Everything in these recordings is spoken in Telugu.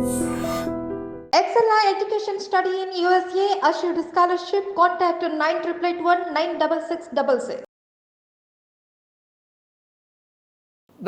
Excella Education Study in USA assured scholarship. Contact 9881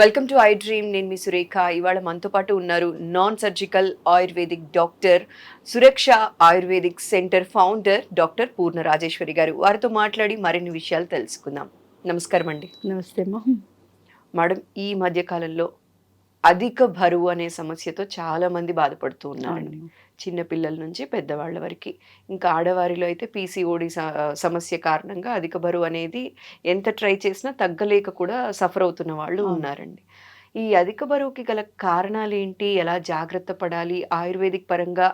welcome to I dream. నేను మీ సురేఖ. ఇవాళ మనతో పాటు ఉన్నారు నాన్ సర్జికల్ ఆయుర్వేదిక్ డాక్టర్, సురక్ష ఆయుర్వేదిక్ సెంటర్ ఫౌండర్ డాక్టర్ పూర్ణ రాజేశ్వరి గారు. వారితో మాట్లాడి మరిన్ని విషయాలు తెలుసుకుందాం. నమస్కారం అండి. నమస్తే అమ్మా. మేడం, ఈ మధ్య కాలంలో అధిక బరువు అనే సమస్యతో చాలా మంది బాధపడుతూ ఉన్నారండి. చిన్న పిల్లల నుంచి పెద్దవాళ్ళ వరకు. ఇంకా ఆడవారిలో అయితే పీసీఓడి సమస్య కారణంగా అధిక బరువు అనేది ఎంత ట్రై చేసినా తగ్గలేక కూడా సఫర్ అవుతున్న వాళ్ళు ఉన్నారండి. ఈ అధిక బరువుకి గల కారణాలు ఏంటి, ఎలా జాగ్రత్త పడాలి, ఆయుర్వేదిక్ పరంగా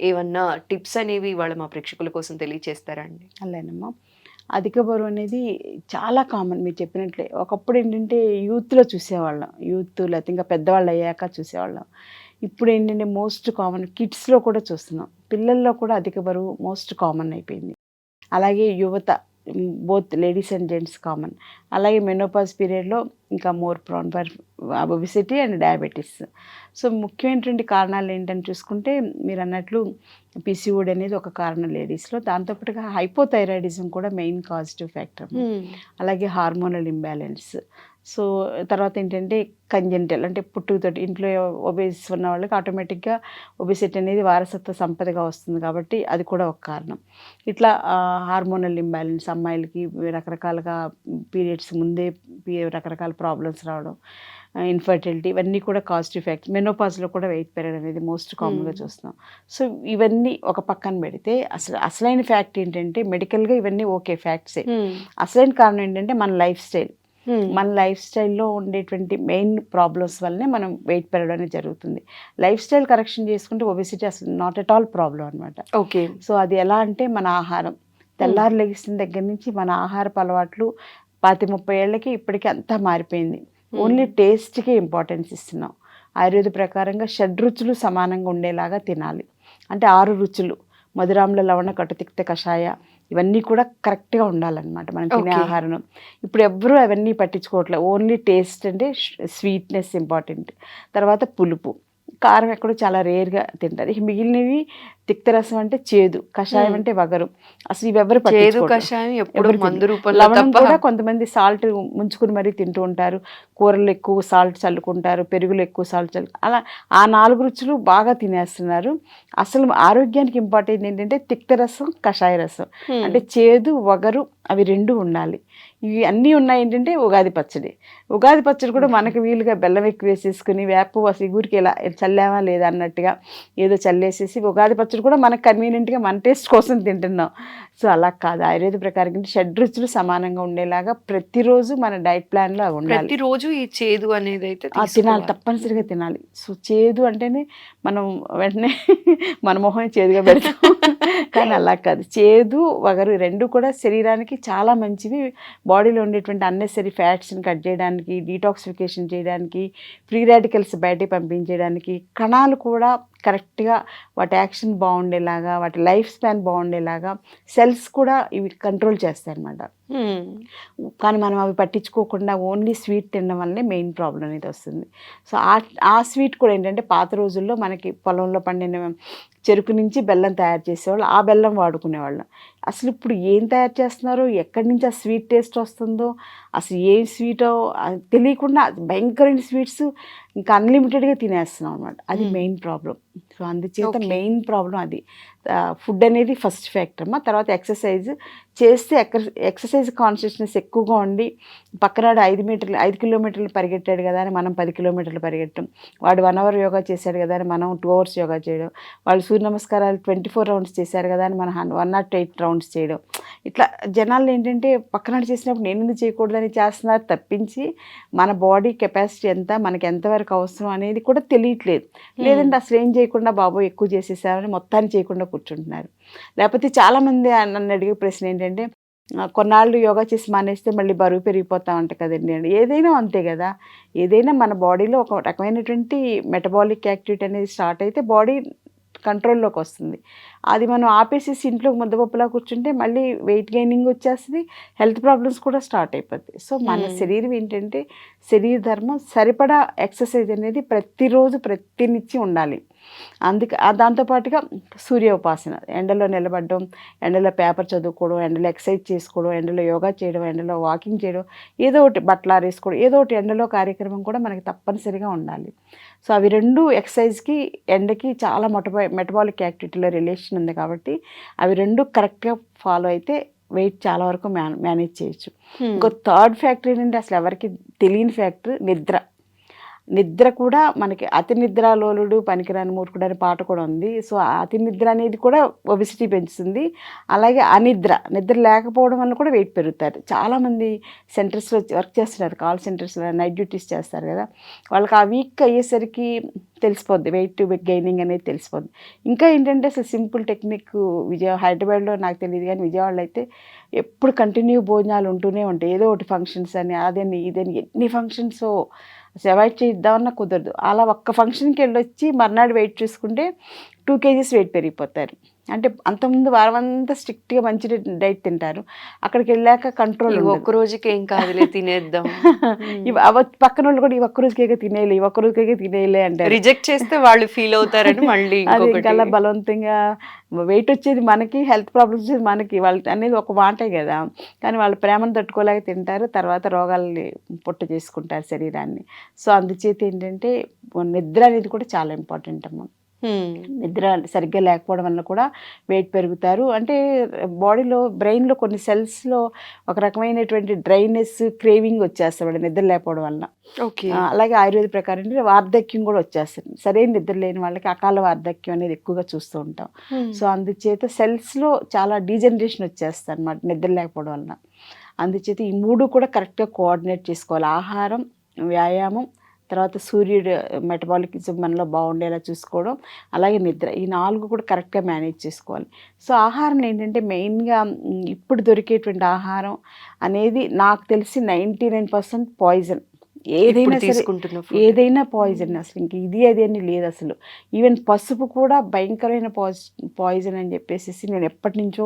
ఏమన్నా టిప్స్ అనేవి ఇవాళ మా ప్రేక్షకుల కోసం తెలియచేస్తారా అండి? అలానేమ్మా, అధిక బరువు అనేది చాలా కామన్. మీరు చెప్పినట్లే ఒకప్పుడు ఏంటంటే యూత్లో చూసేవాళ్ళం, లేకపోతే ఇంకా పెద్దవాళ్ళు అయ్యాక చూసేవాళ్ళం. ఇప్పుడు ఏంటంటే మోస్ట్ కామన్ కిడ్స్లో కూడా చూస్తున్నాం, పిల్లల్లో కూడా అధిక బరువు మోస్ట్ కామన్ అయిపోయింది. అలాగే యువత, both ladies and gents common. అలాగే మెనోపాజ్ పీరియడ్లో ఇంకా more prone for obesity and diabetes. So ముఖ్యమైనటువంటి కారణాలు ఏంటని చూసుకుంటే మీరు అన్నట్లు పీసీఓడి అనేది ఒక కారణం లేడీస్లో. దాంతోపాటుగా హైపోథైరాయిడిజం కూడా మెయిన్ కాజిటివ్ ఫ్యాక్టర్. అలాగే హార్మోనల్ ఇంబ్యాలెన్స్. సో తర్వాత ఏంటంటే కంజెంటల్, అంటే పుట్టుకతోటి ఇంట్లో ఒబేస్ ఉన్న వాళ్ళకి ఆటోమేటిక్గా ఒబెసిటీ అనేది వారసత్వ సంపదగా వస్తుంది కాబట్టి అది కూడా ఒక కారణం. ఇట్లా హార్మోనల్ ఇంబ్యాలెన్స్, అమ్మాయిలకి రకరకాలుగా పీరియడ్స్ ముందే రకరకాల ప్రాబ్లమ్స్ రావడం, ఇన్ఫర్టిలిటీ, ఇవన్నీ కూడా కాజిటివ్ ఫ్యాక్టర్. మెనోపాజ్లో కూడా వెయిట్ పెరగడం అనేది మోస్ట్ కామన్గా చూస్తున్నాం. సో ఇవన్నీ ఒక పక్కన పెడితే అసలైన ఫ్యాక్ట్ ఏంటంటే మెడికల్గా ఇవన్నీ ఓకే ఫ్యాక్ట్సే. అసలైన కారణం ఏంటంటే మన లైఫ్ స్టైల్. మన లైఫ్ స్టైల్లో ఉండేటువంటి మెయిన్ ప్రాబ్లమ్స్ వల్లనే మనం వెయిట్ పెరగడం అనేది జరుగుతుంది. లైఫ్ స్టైల్ కరెక్షన్ చేసుకుంటే ఒబెసిటీ అసలు నాట్ ఎట్ ఆల్ ప్రాబ్లం అనమాట. ఓకే. సో అది ఎలా అంటే మన ఆహారం, తెల్లారు లెగిసిన దగ్గర నుంచి మన ఆహారపు అలవాట్లు 30 ఏళ్ళకి ఇప్పటికీ అంతా మారిపోయింది. ఓన్లీ టేస్ట్కే ఇంపార్టెన్స్ ఇస్తున్నాం. ఆయుర్వేద ప్రకారంగా షడ్రుచులు సమానంగా ఉండేలాగా తినాలి. అంటే 6 రుచులు, మధురామ్ల లవణ కటుతిక్త కషాయ, ఇవన్నీ కూడా కరెక్ట్గా ఉండాలన్నమాట మనం తినే ఆహారం. ఇప్పుడు ఎవ్వరూ అవన్నీ పట్టించుకోవట్లేదు. ఓన్లీ టేస్ట్, అంటే స్వీట్నెస్ ఇంపార్టెంట్. తర్వాత పులుపు, కారం ఎక్కడో చాలా రేర్గా తింటారు. మిగిలినవి తిక్తరసం అంటే చేదు, కషాయం అంటే వగరు, అసలు ఇవి ఎవరు పట్టించుకోవట్లేదు. లవణం కూడా కొంతమంది సాల్ట్ ముంచుకుని మరీ తింటూ ఉంటారు. కూరలు ఎక్కువ సాల్ట్ చల్లుకుంటారు, పెరుగులు ఎక్కువ సాల్ట్ అలా ఆ 4 రుచులు బాగా తినేస్తున్నారు. అసలు ఆరోగ్యానికి ఇంపార్టెంట్ ఏంటంటే తిక్తరసం, కషాయ రసం, అంటే చేదు, వగరు, అవి 2 ఉండాలి. ఇవి అన్నీ ఉన్నాయి. ఏంటంటే ఉగాది పచ్చడి కూడా మనకు వీలుగా బెల్లం ఎక్కువ వేసేసుకుని వేపు సిగురికి ఇలా చల్లామా లేదా అన్నట్టుగా ఏదో చల్లేసేసి ఉగాది పచ్చడి కూడా మనకు కన్వీనియంట్గా మన టేస్ట్ కోసం తింటున్నాం. సో అలా కాదు. ఆయుర్వేద ప్రకారం షడ్రుచులు సమానంగా ఉండేలాగా ప్రతిరోజు మన డైట్ ప్లాన్లో ఉండాలి. ప్రతిరోజు ఈ చేదు అనేది అయితే తినాలి, తప్పనిసరిగా తినాలి. సో చేదు అంటేనే మనం వెంటనే మన మొహం చేదుగా పెడతాం, కానీ అలా కాదు. చేదు, వగరు 2 కూడా శరీరానికి చాలా మంచివి. బాడీలో ఉండేటువంటి అన్నెసరీ ఫ్యాట్స్ని కట్ చేయడానికి, డీటాక్సిఫికేషన్ చేయడానికి, ఫ్రీ రాడికల్స్ బయటికి పంపించేయడానికి, కణాలు కూడా కరెక్ట్గా వాటి యాక్షన్ బాగుండేలాగా, వాటి లైఫ్ స్పాన్ బాగుండేలాగా సెల్స్ కూడా ఇవి కంట్రోల్ చేస్తాయి అన్నమాట. కానీ మనం అవి పట్టించుకోకుండా ఓన్లీ స్వీట్ తినడం వల్లనే మెయిన్ ప్రాబ్లం అనేది వస్తుంది. సో ఆ స్వీట్ కూడా ఏంటంటే పాత రోజుల్లో మనకి పొలంలో పండిన చెరుకు నుంచి బెల్లం తయారు చేసేవాళ్ళు, ఆ బెల్లం వాడుకునేవాళ్ళం. అసలు ఇప్పుడు ఏం తయారు చేస్తున్నారో, ఎక్కడి నుంచి ఆ స్వీట్ టేస్ట్ వస్తుందో, అసలు ఏం స్వీటో తెలియకుండా భయంకరమైన స్వీట్స్ ఇంకా అన్లిమిటెడ్గా తినేస్తున్నాం అనమాట. అది మెయిన్ ప్రాబ్లం. సో అందుచేత మెయిన్ ప్రాబ్లం అది. ఫుడ్ అనేది ఫస్ట్ ఫ్యాక్టర్ అమ్మా. తర్వాత ఎక్సర్సైజ్ చేస్తే ఎక్సర్సైజ్ కాన్షియస్నెస్ ఎక్కువగా ఉండి, పక్కనాడు 5 కిలోమీటర్లు పరిగెట్టాడు కదా అని మనం 10 కిలోమీటర్లు పరిగెట్టడం, వాడు 1 అవర్ యోగా చేశాడు కదా అని మనం 2 అవర్స్ యోగా చేయడం, వాళ్ళు సూర్య నమస్కారాలు 24 రౌండ్స్ చేశారు కదా అని మనం 108 రౌండ్స్ చేయడం. ఇట్లా జనాలు ఏంటంటే పక్కనాడు చేసినప్పుడు నేను ఎందుకు చేయకూడదని చేస్తున్నారు తప్పించి మన బాడీ కెపాసిటీ ఎంత, మనకి ఎంతవరకు అవసరం అనేది కూడా తెలియట్లేదు. లేదంటే అసలు ఏం చేయకుండా బాబు ఎక్కువ చేసేసామని మొత్తాన్ని చేయకుండా కూర్చుంటున్నారు. లేకపోతే చాలామంది నన్ను అడిగే ప్రశ్న ఏంటంటే, కొన్నాళ్ళు యోగా చేసి మానేస్తే మళ్ళీ బరువు పెరిగిపోతా ఉంటాయి కదండి అండి. ఏదైనా అంతే కదా. ఏదైనా మన బాడీలో ఒక రకమైనటువంటి మెటబాలిక్ యాక్టివిటీ అనేది స్టార్ట్ అయితే బాడీ కంట్రోల్లోకి వస్తుంది. అది మనం ఆపేసేసి ఇంట్లో ముద్దపప్పులా కూర్చుంటే మళ్ళీ వెయిట్ గెయినింగ్ వచ్చేస్తుంది, హెల్త్ ప్రాబ్లమ్స్ కూడా స్టార్ట్ అయిపోతాయి. సో మన శరీరం ఏంటంటే, శరీర ధర్మం సరిపడా ఎక్సర్సైజ్ అనేది ప్రతిరోజు ప్రతినిత్యం ఉండాలి. దాంతోపాటుగా సూర్య ఉపాసన, ఎండలో నిలబడడం, ఎండలో పేపర్ చదువుకోవడం, ఎండలో ఎక్సర్సైజ్ చేసుకోవడం, ఎండలో యోగా చేయడం, ఎండలో వాకింగ్ చేయడం, ఏదో ఒకటి బట్టలు ఆరేసుకోవడం, ఏదో ఒకటి ఎండలో కార్యక్రమం కూడా మనకి తప్పనిసరిగా ఉండాలి. సో అవి రెండు ఎక్సర్సైజ్కి ఎండకి చాలా మెటబాలిక్ యాక్టివిటీలో రిలేషన్ ఉంది కాబట్టి అవి రెండు కరెక్ట్గా ఫాలో అయితే వెయిట్ చాలా వరకు మేనేజ్ చేయొచ్చు. ఇంకో థర్డ్ ఫ్యాక్టర్ ఏంటంటే అసలు ఎవరికి తెలియని ఫ్యాక్టర్ నిద్ర కూడా మనకి అతి నిద్రాలోలుడు పనికిరాని మూర్ఖుడు అనే పాట కూడా ఉంది. సో అతి నిద్ర అనేది కూడా ఒబిసిటీ పెంచుతుంది. అలాగే నిద్ర లేకపోవడం వల్ల కూడా వెయిట్ పెరుగుతారు. చాలామంది సెంటర్స్లో వర్క్ చేస్తున్నారు, కాల్ సెంటర్స్లో నైట్ డ్యూటీస్ చేస్తారు కదా, వాళ్ళకి ఆ వీక్ అయ్యేసరికి తెలిసిపోద్ది, వెయిట్ గెయినింగ్ అనేది తెలిసిపోద్ది. ఇంకా ఏంటంటే అసలు సింపుల్ టెక్నిక్ హైదరాబాద్లో నాకు తెలియదు కానీ విజయవాడలో అయితే ఎప్పుడు కంటిన్యూ భోజనాలు ఉంటూనే ఉంటాయి. ఏదో ఒకటి ఫంక్షన్స్ అని అదని ఇదని ఎన్ని ఫంక్షన్స్ అసలు అవాయిడ్ చేద్దామన్నా కుదరదు. అలా ఒక్క ఫంక్షన్కి వెళ్ళొచ్చి మర్నాడు వెయిట్ చూసుకుంటే 2 kgs వెయిట్ పెరిగిపోతారు. అంటే అంతకుముందు వారం అంతా స్ట్రిక్ట్గా మంచి డైట్ తింటారు, అక్కడికి వెళ్ళాక కంట్రోల్. ఒక్క రోజుకి ఏం కాదులే తినేద్దాం, పక్కన వాళ్ళు కూడా ఈ ఒక్క రోజుకే తినేయలే అంటారు. రిజెక్ట్ చేస్తే వాళ్ళు ఫీల్ అవుతారని మళ్ళీ అది ఇంకా బలవంతంగా వెయిట్ వచ్చేది మనకి, హెల్త్ ప్రాబ్లమ్స్ వచ్చేది మనకి, వాళ్ళు అనేది ఒక మాటే కదా. కానీ వాళ్ళు ప్రేమను తట్టుకోలేక తింటారు, తర్వాత రోగాల్ని పుట్ట చేసుకుంటారు శరీరాన్ని. సో అందుచేత ఏంటంటే నిద్ర అనేది కూడా చాలా ఇంపార్టెంట్ అమ్మ. నిద్ర సరిగ్గా లేకపోవడం వల్ల కూడా వెయిట్ పెరుగుతారు. అంటే బాడీలో బ్రెయిన్లో కొన్ని సెల్స్లో ఒక రకమైనటువంటి డ్రైనెస్, క్రేవింగ్ వచ్చేస్తాడు నిద్ర లేకపోవడం వల్ల. అలాగే ఆయుర్వేద ప్రకారం వార్ధక్యం కూడా వచ్చేస్తుంది. సరైన నిద్ర లేని వాళ్ళకి అకాల వార్ధక్యం అనేది ఎక్కువగా చూస్తూ ఉంటాం. సో అందుచేత సెల్స్లో చాలా డీజనరేషన్ వచ్చేస్తుంది అన్నమాట నిద్ర లేకపోవడం వల్ల. అందుచేత ఈ 3 కూడా కరెక్ట్గా కోఆర్డినేట్ చేసుకోవాలి. ఆహారం, వ్యాయామం, తర్వాత సూర్యుడు మెటబాలిజం మనలో బాగుండేలా చూసుకోవడం, అలాగే నిద్ర, ఈ 4 కూడా కరెక్ట్గా మేనేజ్ చేసుకోవాలి. సో ఆహారం ఏంటంటే మెయిన్గా ఇప్పుడు దొరికేటువంటి ఆహారం అనేది నాకు తెలిసి 99% పాయిజన్. ఏదైనా పాయిజన్, అసలు ఇంక ఇది అది అని లేదు అసలు. ఈవెన్ పసుపు కూడా భయంకరమైన పాయిజన్ అని చెప్పేసి నేను ఎప్పటి నుంచో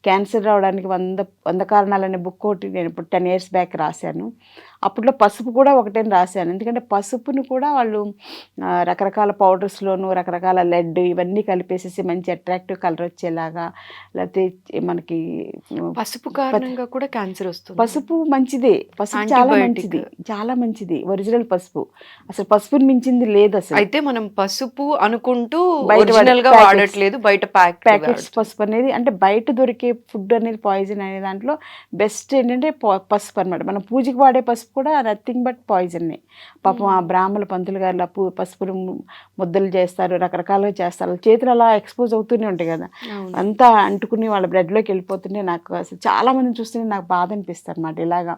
క్యాన్సర్ రావడానికి 100 కారణాలనే బుక్ ఒకటి నేను ఇప్పుడు 10 years బ్యాక్ రాశాను. అప్పట్లో పసుపు కూడా ఒకటేని రాశాను. ఎందుకంటే పసుపుని కూడా వాళ్ళు రకరకాల పౌడర్స్లోను రకరకాల లెడ్ ఇవన్నీ కలిపేసేసి మంచి అట్రాక్టివ్ కలర్ వచ్చేలాగా, లేకపోతే మనకి పసుపు కారణంగా కూడా క్యాన్సర్ వస్తుంది. పసుపు మంచిదే, పసుపు చాలా మంచిది ఒరిజినల్ పసుపు. అసలు పసుపుని మించింది లేదు అసలు. అయితే మనం పసుపు అనుకుంటూ ఒరిజినల్ గా వాడట్లేదు, బయట ప్యాకెట్స్ పసుపు అనేది. అంటే బయట దొరికే ఫుడ్ అనేది పాయిజన్ అనే దాంట్లో బెస్ట్ ఏంటంటే పసుపు అనమాట. మనం పూజకి వాడే పసుపు కూడా నథింగ్ బట్ పాయిజన్నే. పాపం ఆ బ్రాహ్మణ పంతులు గారు పసుపులు ముద్దలు చేస్తారు, రకరకాలుగా చేస్తారు. చేతులు అలా ఎక్స్పోజ్ అవుతూనే ఉంటాయి కదా, అంతా అంటుకుని వాళ్ళ బ్లడ్లోకి వెళ్ళిపోతుంటే నాకు అసలు చాలా మందిని చూస్తుంటే నాకు బాధ అనిపిస్తుంది అనమాట. ఇలాగా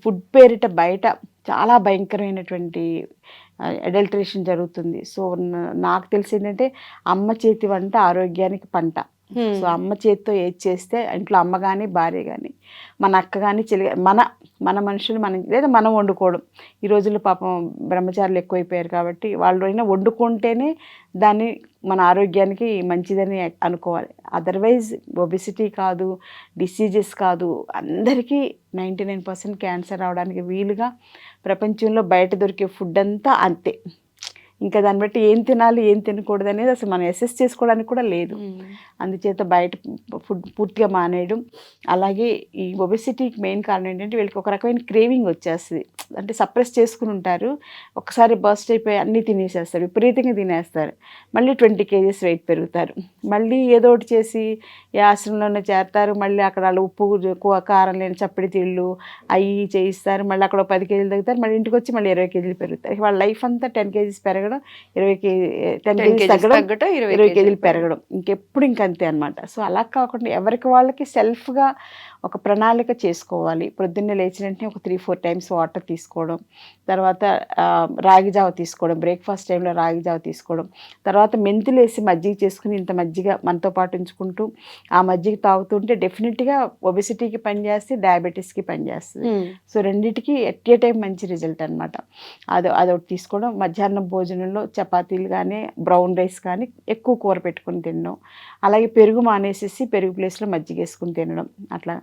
ఫుడ్ పేరిట బయట చాలా భయంకరమైనటువంటి అడల్టరేషన్ జరుగుతుంది. సో నాకు తెలిసి ఏంటంటే అమ్మ చేతి వంట ఆరోగ్యానికి పంట. సో అమ్మ చేతితో ఏది చేస్తే ఇంట్లో అమ్మ కానీ భార్య కానీ మన అక్క కానీ చెల్లి మన మనుషులు లేదా మనం వండుకోవడం. ఈ రోజుల్లో పాపం బ్రహ్మచారులు ఎక్కువైపోయారు కాబట్టి వాళ్ళు అయినా వండుకుంటేనే దాన్ని మన ఆరోగ్యానికి మంచిదని అనుకోవాలి. అదర్వైజ్ ఒబిసిటీ కాదు, డిసీజెస్ కాదు, అందరికీ 99% క్యాన్సర్ రావడానికి వీలుగా ప్రపంచంలో బయట దొరికే ఫుడ్ అంతా అంతే. ఇంకా దాన్ని బట్టి ఏం తినాలి ఏం తినకూడదు అనేది అసలు మనం అసెస్ చేసుకోవడానికి కూడా లేదు. అందుచేత బయట ఫుడ్ పూర్తిగా మానేయడం. అలాగే ఈ ఒబెసిటీకి మెయిన్ కారణం ఏంటంటే వీళ్ళకి ఒక రకమైన క్రేవింగ్ వచ్చేస్తుంది. అంటే సప్రెస్ చేసుకుని ఉంటారు, ఒకసారి బర్స్ట్ అయిపోయి అన్నీ తినేసేస్తారు, విపరీతంగా తినేస్తారు, మళ్ళీ 20 kgs వెయిట్ పెరుగుతారు. మళ్ళీ ఏదో ఒకటి చేసి ఈ ఆశ్రమంలోనే చేరుతారు, మళ్ళీ అక్కడ వాళ్ళు ఉప్పు కారం లేని చప్పడి తిళ్ళు అవి చేయిస్తారు, మళ్ళీ అక్కడ 10 kgs తగ్గుతారు, మళ్ళీ ఇంటికి వచ్చి మళ్ళీ 20 kgs పెరుగుతారు. వాళ్ళ లైఫ్ అంతా 10 kgs పెరగడం, 10 kgs తగ్గడం, 20 kgs పెరగడం, ఇంకెప్పుడు ఇంకంతే అనమాట. సో అలా కాకుండా ఎవరికి వాళ్ళకి సెల్ఫ్గా ఒక ప్రణాళిక చేసుకోవాలి. పొద్దున్నే లేచిన వెంటనే ఒక 3-4 times వాటర్ తీసుకోవడం, తర్వాత రాగి జావ తీసుకోవడం, బ్రేక్ఫాస్ట్ టైంలో రాగి జావ తీసుకోవడం, తర్వాత మెంతులు వేసి మజ్జిగ చేసుకుని ఇంత మజ్జిగ మనతో పాటు ఉంచుకుంటూ ఆ మజ్జిగ తాగుతుంటే డెఫినెట్గా ఒబెసిటీకి పనిచేస్తే, డయాబెటీస్కి పనిచేస్తుంది. సో రెండింటికి ఎట్ ఏ టైం మంచి రిజల్ట్ అనమాట. అదొకటి తీసుకోవడం. మధ్యాహ్నం భోజనంలో చపాతీలు కానీ బ్రౌన్ రైస్ కానీ ఎక్కువ కూర పెట్టుకుని తినడం. అలాగే పెరుగు మానేసేసి పెరుగు ప్లేస్లో మజ్జిగ వేసుకుని తినడం. అట్లా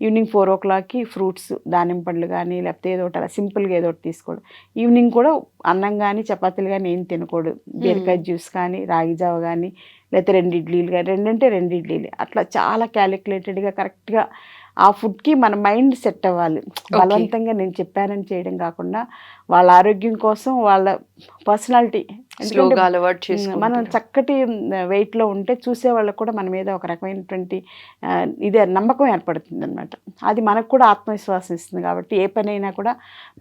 ఈవినింగ్ 4 o'clockకి ఫ్రూట్స్ దానిమ్మ పండ్లు కానీ లేకపోతే ఏదో ఒకటి అలా సింపుల్గా ఏదో ఒకటి తీసుకోవడం. ఈవినింగ్ కూడా అన్నం కానీ చపాతీలు కానీ ఏం తినకూడదు. బీరకాయ జ్యూస్ కానీ రాగి జావ కానీ లేకపోతే 2 ఇడ్లీలు కానీ 2 అంటే 2 ఇడ్లీలు అట్లా చాలా క్యాలిక్యులేటెడ్గా కరెక్ట్గా ఆ ఫుడ్కి మన మైండ్ సెట్ అవ్వాలి. బలవంతంగా నేను చెప్పానని చేయడం కాకుండా వాళ్ళ ఆరోగ్యం కోసం వాళ్ళ పర్సనాలిటీ అలవాటు మనం చక్కటి వెయిట్లో ఉంటే చూసే వాళ్ళకు కూడా మన మీద ఒక రకమైనటువంటి ఇదే నమ్మకం ఏర్పడుతుంది అనమాట. అది మనకు కూడా ఆత్మవిశ్వాసం ఇస్తుంది. కాబట్టి ఏ పనైనా కూడా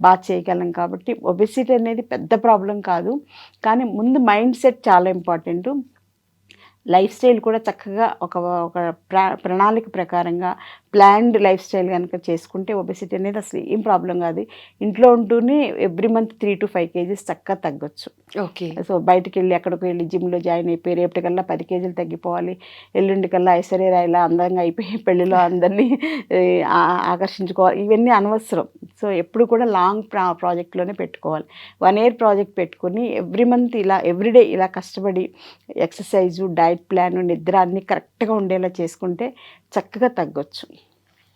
బాగా చేయగలం. కాబట్టి ఒబెసిటీ అనేది పెద్ద ప్రాబ్లం కాదు, కానీ ముందు మైండ్ సెట్ చాలా ఇంపార్టెంట్. లైఫ్ స్టైల్ కూడా చక్కగా ఒక ప్రణాళిక ప్రకారంగా ప్లాన్డ్ లైఫ్ స్టైల్ కనుక చేసుకుంటే ఒబెసిటీ అనేది అసలు ఏం ప్రాబ్లం కాదు. ఇంట్లో ఉంటూనే ఎవ్రీ మంత్ 3 to 5 kgs చక్కగా తగ్గొచ్చు. ఓకే. సో బయటకు వెళ్ళి ఎక్కడికి వెళ్ళి జిమ్లో జాయిన్ అయిపోయి రేపటికల్లా 10 kgs తగ్గిపోవాలి, ఎల్లుండికల్లా ఐశ్వర్య ఇలా అందంగా అయిపోయి పెళ్ళిలో అందరినీ ఆకర్షించుకోవాలి, ఇవన్నీ అనవసరం. సో ఎప్పుడు కూడా లాంగ్ ప్రాజెక్ట్లోనే పెట్టుకోవాలి. 1 year ప్రాజెక్ట్ పెట్టుకుని ఎవ్రీ మంత్ ఇలా ఎవ్రీడే ఇలా కష్టపడి ఎక్సర్సైజు, డైట్ ప్లాన్, నిద్ర అన్నీ కరెక్ట్గా ఉండేలా చేసుకుంటే చక్కగా తగ్గొచ్చు.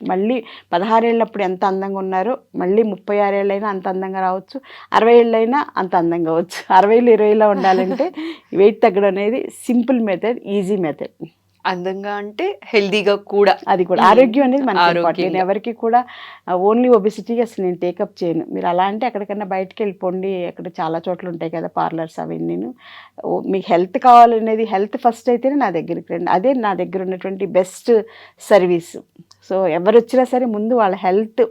మళ్ళీ 16 ఏళ్ళప్పుడు ఎంత అందంగా ఉన్నారో మళ్ళీ 36 ఏళ్ళైనా అంత అందంగా రావచ్చు, 60 ఏళ్ళైనా అంత అందంగా అవచ్చు. 60 20లో ఉండాలంటే వెయిట్ తగ్గడం అనేది సింపుల్ మెథడ్, ఈజీ మెథడ్. అందంగా అంటే హెల్దీగా కూడా, అది కూడా ఆరోగ్యం అనేది మనకి ఇంపార్టెంట్. నేను ఎవరికి కూడా ఓన్లీ ఒబెసిటీ అసలు నేను టేకప్ చేయను. మీరు అలా అంటే ఎక్కడికన్నా బయటకు వెళ్ళిపోండి, ఎక్కడ చాలా చోట్ల ఉంటాయి కదా పార్లర్స్, అవి నేను మీకు హెల్త్ కావాలనేది హెల్త్ ఫస్ట్ అయితేనే నా దగ్గరికి రండి. అదే నా దగ్గర ఉన్నటువంటి బెస్ట్ సర్వీస్. సో ఎవరు వచ్చినా సరే ముందు వాళ్ళ హెల్త్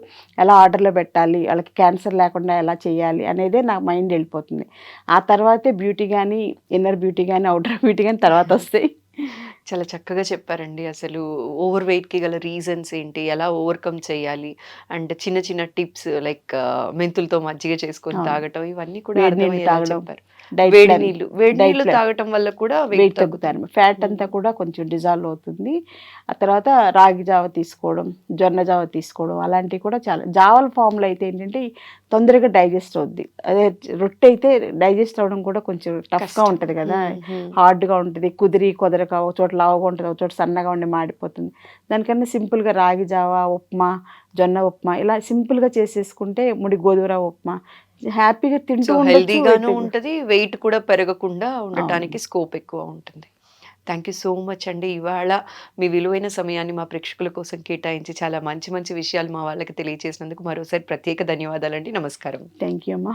ఎలా ఆర్డర్లో పెట్టాలి, వాళ్ళకి క్యాన్సర్ లేకుండా ఎలా చేయాలి అనేదే నా మైండ్ వెళ్ళిపోతుంది. ఆ తర్వాతే బ్యూటీ కానీ ఇన్నర్ బ్యూటీ కానీ అవుటర్ బ్యూటీ కానీ తర్వాత వస్తాయి. చాలా చక్కగా చెప్పారండి. అసలు ఓవర్ వెయిట్కి గల రీజన్స్ ఏంటి, ఎలా ఓవర్కమ్ చేయాలి, అండ్ చిన్న చిన్న టిప్స్ లైక్ మెంతులతో మజ్జిగ చేసుకొని తాగటం, ఇవన్నీ కూడా అర్థమయ్యేలా చెప్పారు. వేడి నీళ్ళు తాగటం వల్ల కూడా వెయిట్ తగ్గుతారు. ఫ్యాట్ అంతా కూడా కొంచెం డిజాల్వ్ అవుతుంది. ఆ తర్వాత రాగి జావ తీసుకోవడం, జొన్న జావ తీసుకోవడం అలాంటివి కూడా చాలా. జావల ఫామ్లో అయితే ఏంటంటే తొందరగా డైజెస్ట్ అవుద్ది. అదే రొట్టె అయితే డైజెస్ట్ అవ్వడం కూడా కొంచెం టఫ్గా ఉంటుంది కదా, హార్డ్గా ఉంటుంది, కుదరక ఒక చోట లావుగా ఉంటుంది, ఒక చోట సన్నగా ఉండి మాడిపోతుంది. దానికన్నా సింపుల్గా రాగి జావ, ఉప్మా, జొన్న ఉప్మా ఇలా సింపుల్గా చేసేసుకుంటే, ముడి గోధుమ ఉప్మా హ్యాపీగా తింటూ హెల్దీగాను ఉంటుంది, వెయిట్ కూడా పెరగకుండా ఉండటానికి స్కోప్ ఎక్కువ ఉంటుంది. థ్యాంక్ యూ సో మచ్ అండి. ఇవాళ మీ విలువైన సమయాన్ని మా ప్రేక్షకుల కోసం కేటాయించి చాలా మంచి మంచి విషయాలు మా వాళ్ళకి తెలియజేసినందుకు మరోసారి ప్రత్యేక ధన్యవాదాలండి. నమస్కారం. థ్యాంక్ యూ అమ్మా.